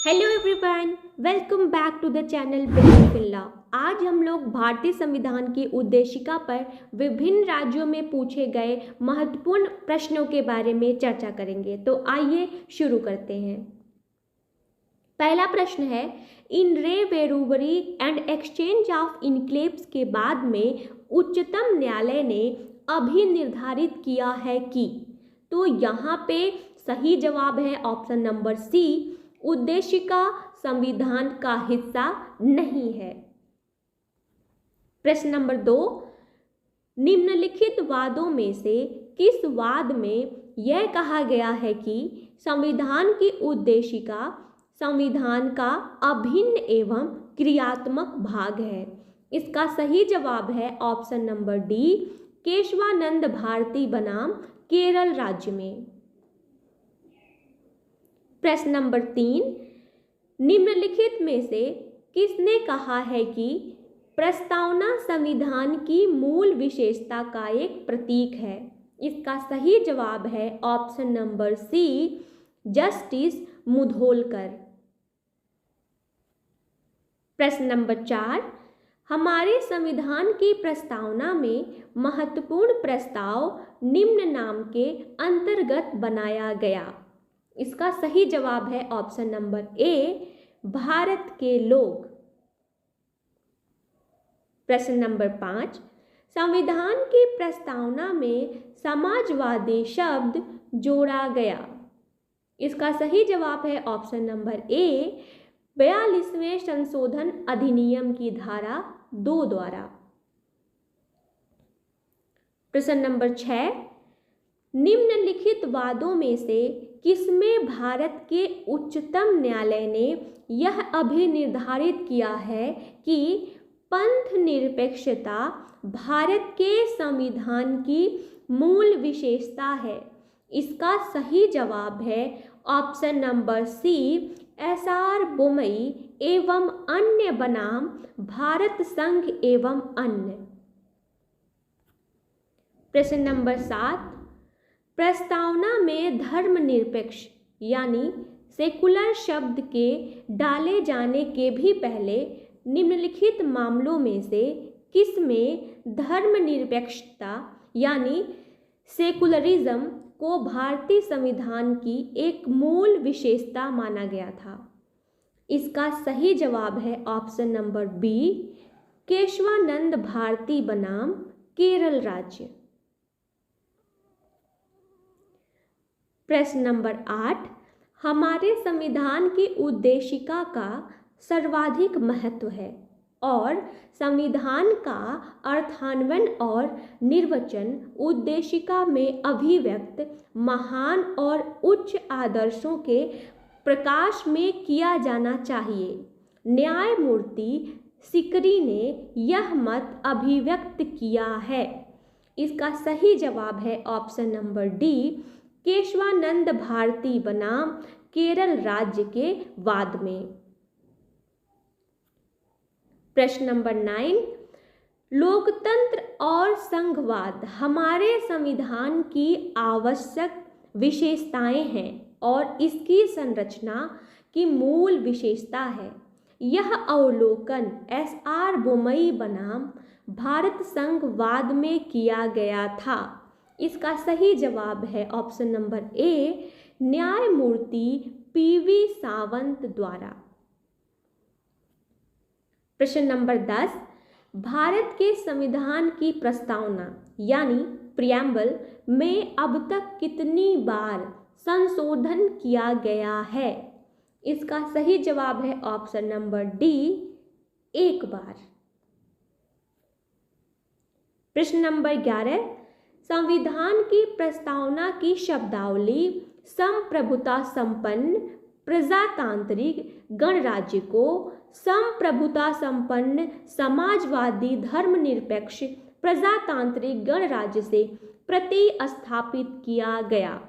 Hello everyone, welcome back to the channel believe in law. आज हम लोग भारतीय संविधान की उद्देशिका पर विभिन्न राज्यों में पूछे गए महत्वपूर्ण प्रश्नों के बारे में चर्चा करेंगे। तो आइए शुरू करते हैं। पहला प्रश्न है, इन रे वेरूबरी एंड एक्सचेंज ऑफ इनक्लेव्स के बाद में उच्चतम न्यायालय ने अभी निर्धारित किया है कि, तो यहाँ पे सही जवाब है ऑप्शन नंबर सी, उद्देशिका संविधान का हिस्सा नहीं है। प्रश्न नंबर 2, निम्नलिखित वादों में से किस वाद में यह कहा गया है कि संविधान की उद्देशिका संविधान का अभिन्न एवं क्रियात्मक भाग है? इसका सही जवाब है option number D, Keshavananda Bharati बनाम केरल राज्य में। प्रश्न नंबर 3, निम्नलिखित में से किसने कहा है कि प्रस्तावना संविधान की मूल विशेषता का एक प्रतीक है? इसका सही जवाब है option number C, justice Mudholkar. प्रश्न नंबर 4, हमारे संविधान की प्रस्तावना में महत्वपूर्ण प्रस्ताव निम्न नाम के अंतर्गत बनाया गया। इसका सही जवाब है ऑप्शन नंबर ए, भारत के लोग। प्रश्न नंबर 5, संविधान की प्रस्तावना में समाजवादी शब्द जोड़ा गया। इसका सही जवाब है ऑप्शन नंबर ए, 42वें संशोधन अधिनियम की धारा 2 द्वारा। प्रश्न नंबर 6, निम्नलिखित वादों में से किसमें भारत के उच्चतम न्यायालय ने यह अभी निर्धारित किया है कि पंथ निरपेक्षता भारत के संविधान की मूल विशेषता है? इसका सही जवाब है option number C, S R. Bommai एवं अन्य बनाम भारत संघ एवं अन्य। प्रश्न नंबर 7, प्रस्तावना में धर्मनिरपेक्ष यानी सेकुलर शब्द के डाले जाने के भी पहले निम्नलिखित मामलों में से किसमें धर्मनिरपेक्षता यानी सेकुलरिज्म को भारतीय संविधान की एक मूल विशेषता माना गया था? इसका सही जवाब है option number B, Keshavananda Bharati बनाम केरल राज्य। प्रश्न नंबर 8, हमारे संविधान की उद्देशिका का सर्वाधिक महत्व है और संविधान का अर्थान्वयन और निर्वचन उद्देशिका में अभिव्यक्त महान और उच्च आदर्शों के प्रकाश में किया जाना चाहिए। न्यायमूर्ति सिकरी ने यह मत अभिव्यक्त किया है। इसका सही जवाब है option number D, Keshavananda Bharati बनाम केरल राज्य के वाद में। प्रश्न नंबर 9, लोकतंत्र और संघवाद हमारे संविधान की आवश्यक विशेषताएं हैं और इसकी संरचना की मूल विशेषता है। यह अवलोकन एस.आर. बोमई बनाम भारत संघवाद में किया गया था। इसका सही जवाब है ऑप्शन नंबर ए, न्यायमूर्ति पी.वी. सावंत द्वारा। प्रश्न नंबर 10, भारत के संविधान की प्रस्तावना यानी प्रियम्बल में अब तक कितनी बार संशोधन किया गया है? इसका सही जवाब है ऑप्शन नंबर डी, 1 बार। प्रश्न नंबर 11, संविधान की प्रस्तावना की शब्दावली संप्रभुता संपन्न प्रजातांत्रिक गणराज्य को संप्रभुता संपन्न समाजवादी धर्मनिरपेक्ष प्रजातांत्रिक गणराज्य से प्रतिस्थापित किया गया।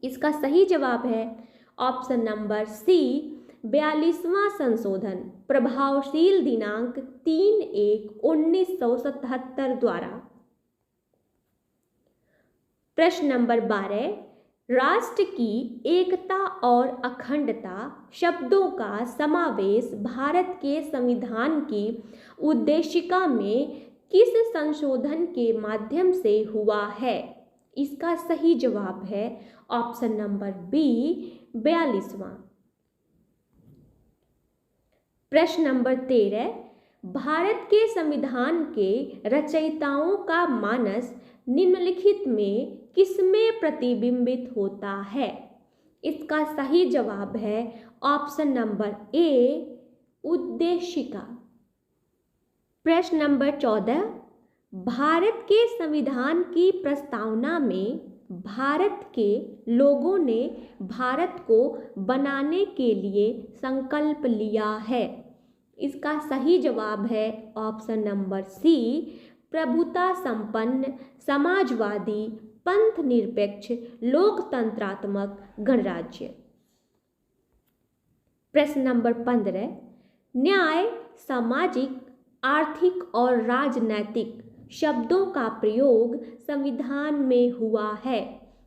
इसका सही जवाब है ऑप्शन नंबर सी, 42वां संशोधन प्रभावशील दिनांक 3/1/1977 द्वारा। प्रश्न नंबर 12, राष्ट्र की एकता और अखंडता शब्दों का समावेश भारत के संविधान की उद्देशिका में किस संशोधन के माध्यम से हुआ है? इसका सही जवाब है ऑप्शन नंबर बी 42वां। प्रश्न नंबर 13, भारत के संविधान के रचयिताओं का मानस निम्नलिखित में किसमें प्रतिबिंबित होता है? इसका सही जवाब है ऑप्शन नंबर ए उद्देशिका। प्रश्न नंबर 14, भारत के संविधान की प्रस्तावना में भारत के लोगों ने भारत को बनाने के लिए संकल्प लिया है। इसका सही जवाब है ऑप्शन नंबर सी प्रभुता संपन्न समाजवादी पंथ निरपेक्ष लोकतंत्रात्मक गणराज्य। प्रश्न नंबर 15, न्याय सामाजिक आर्थिक और राजनैतिक शब्दों का प्रयोग संविधान में हुआ है।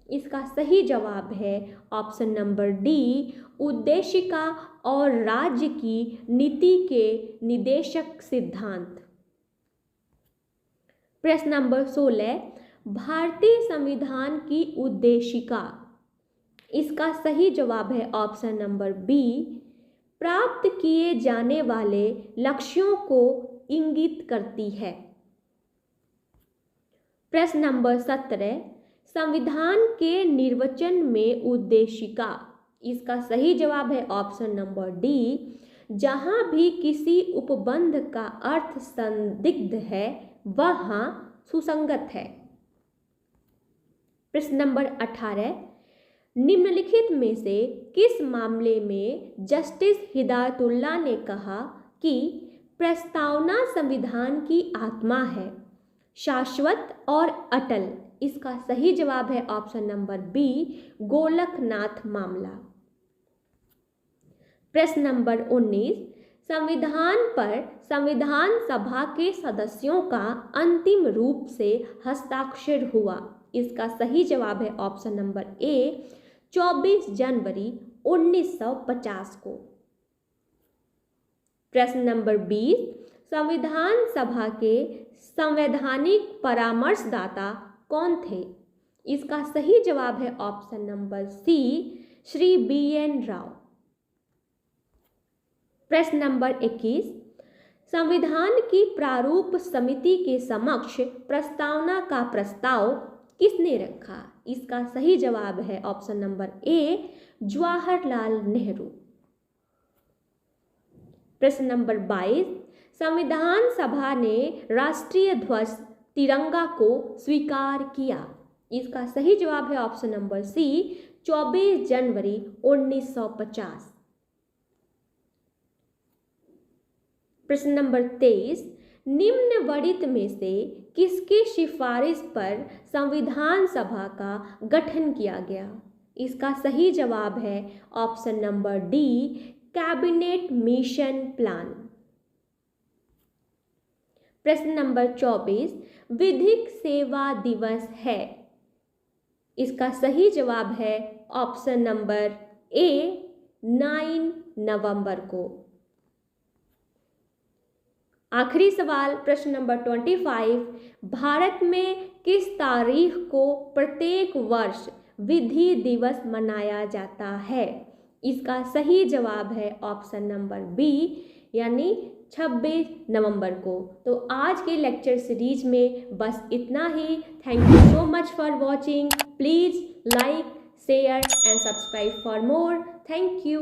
इसका सही जवाब है ऑप्शन नंबर डी उद्देशिका और राज्य की नीति के निदेशक सिद्धांत। प्रश्न नंबर 16, भारतीय संविधान की उद्देशिका। इसका सही जवाब है ऑप्शन नंबर बी प्राप्त किए जाने वाले लक्ष्यों को इंगित करती है। प्रश्न नंबर 17, संविधान के निर्वचन में उद्देशिका। इसका सही जवाब है ऑप्शन नंबर डी जहां भी किसी उपबंध का अर्थ संदिग्ध है वहां सुसंगत है। प्रश्न नंबर 18, निम्नलिखित में से किस मामले में जस्टिस हिदायतुल्लाह ने कहा कि प्रस्तावना संविधान की आत्मा है, शाश्वत और अटल? इसका सही जवाब है ऑप्शन नंबर बी गोलकनाथ मामला। प्रश्न नंबर 19, संविधान पर संविधान सभा के सदस्यों का अंतिम रूप से हस्ताक्षर हुआ। इसका सही जवाब है ऑप्शन नंबर ए 24 जनवरी 1950 को। प्रश्न नंबर 20, संविधान सभा के संवैधानिक परामर्शदाता कौन थे? इसका सही जवाब है option number C Shri BN Rao. प्रश्न नंबर 21, संविधान की प्रारूप समिति के समक्ष प्रस्तावना का प्रस्ताव किसने रखा? इसका सही जवाब है option number A Jawaharlal Nehru. प्रश्न नंबर 22, संविधान सभा ने राष्ट्रीय ध्वज तिरंगा को स्वीकार किया। इसका सही जवाब है ऑप्शन नंबर सी 24 जनवरी 1950। प्रश्न नंबर 23, निम्नलिखित में से किसकी सिफारिश पर संविधान सभा का गठन किया गया? इसका सही जवाब है option number D cabinet mission plan. प्रश्न नंबर 24, विधिक सेवा दिवस है। इसका सही जवाब है ऑप्शन नंबर ए 9 नवंबर को। आखिरी सवाल प्रश्न नंबर 25, भारत में किस तारीख को प्रत्येक वर्ष विधि दिवस मनाया जाता है? इसका सही जवाब है ऑप्शन नंबर बी यानी 26 नवंबर को। तो आज के लेक्चर सीरीज में बस इतना ही। Thank you so much for watching. Please like, share and subscribe for more. Thank you.